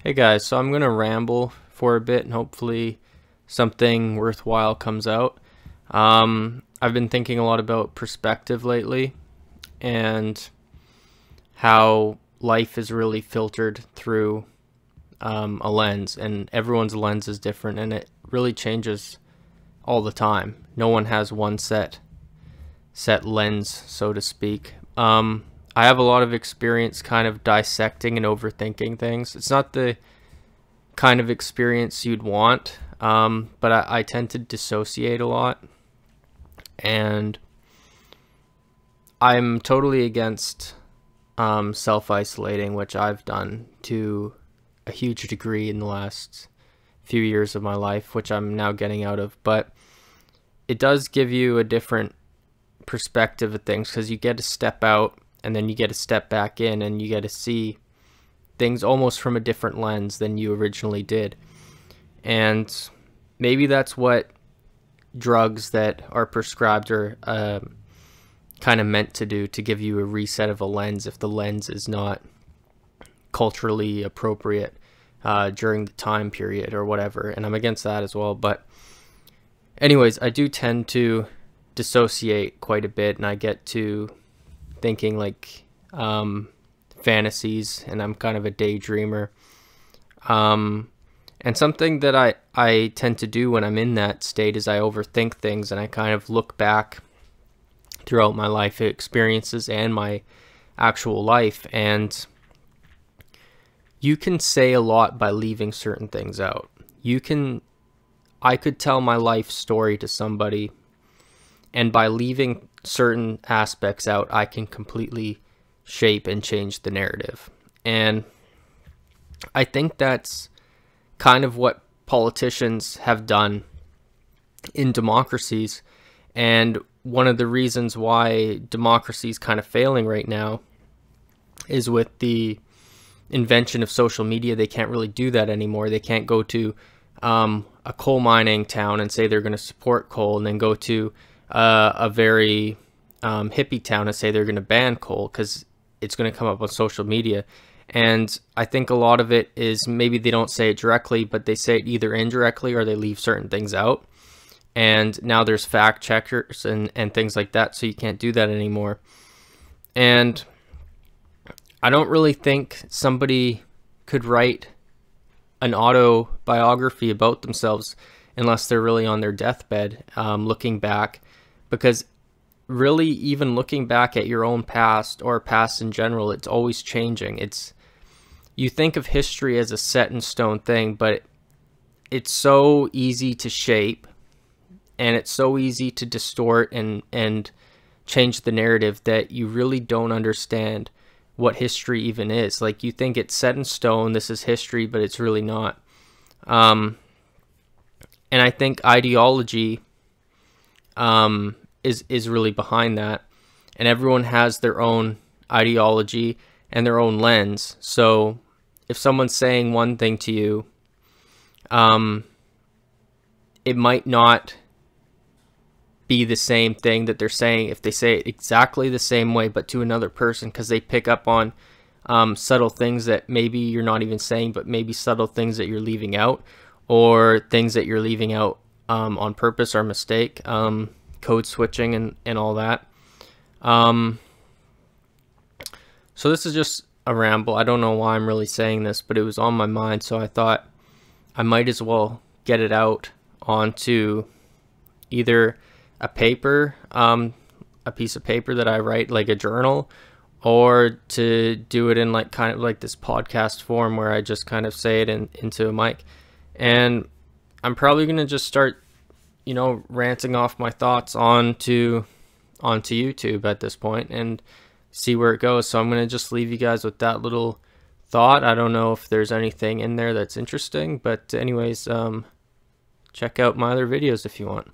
Hey guys, so I'm going to ramble for a bit and hopefully something worthwhile comes out. I've been thinking a lot about perspective lately and how life is really filtered through a lens, and everyone's lens is different and it really changes all the time. No one has one set lens, so to speak. I have a lot of experience kind of dissecting and overthinking things. It's not the kind of experience you'd want, but I tend to dissociate a lot, and I'm totally against self-isolating, which I've done to a huge degree in the last few years of my life, which I'm now getting out of. But it does give you a different perspective of things because you get to step out and then you get to step back in and you get to see things almost from a different lens than you originally did. And maybe that's what drugs that are prescribed are kind of meant to do, to give you a reset of a lens if the lens is not culturally appropriate during the time period or whatever. And I'm against that as well. But anyways, I do tend to dissociate quite a bit, and I get to thinking like fantasies, and I'm kind of a daydreamer. And something that I tend to do when I'm in that state is I overthink things, and I kind of look back throughout my life experiences and my actual life, and you can say a lot by leaving certain things out. I could tell my life story to somebody, and by leaving certain aspects out, I can completely shape and change the narrative. And I think that's kind of what politicians have done in democracies. And one of the reasons why democracy is kind of failing right now is with the invention of social media. They can't really do that anymore. They can't go to a coal mining town and say they're going to support coal, and then go to a very hippie town and say they're going to ban coal, because it's going to come up on social media. And I think a lot of it is maybe they don't say it directly, but they say it either indirectly or they leave certain things out. And now there's fact checkers and things like that, so you can't do that anymore. And I don't really think somebody could write an autobiography about themselves unless they're really on their deathbed, looking back. Because really, even looking back at your own past or past in general, it's always changing. You think of history as a set in stone thing, but it's so easy to shape, and it's so easy to distort and change the narrative that you really don't understand what history even is. Like, you think it's set in stone, this is history, but it's really not. And I think ideology is really behind that, and everyone has their own ideology and their own lens. So if someone's saying one thing to you, it might not be the same thing that they're saying if they say it exactly the same way but to another person, because they pick up on subtle things that maybe you're not even saying, but maybe subtle things that you're leaving out, or things that you're leaving out on purpose or mistake. Code switching and all that. So this is just a ramble. I don't know why I'm really saying this, but it was on my mind, so I thought I might as well get it out onto either a paper, a piece of paper that I write, like a journal, or to do it in like kind of like this podcast form where I just kind of say it into a mic. And I'm probably gonna just start, ranting off my thoughts onto YouTube at this point and see where it goes. So I'm going to just leave you guys with that little thought. I don't know if there's anything in there that's interesting, but anyways, check out my other videos if you want.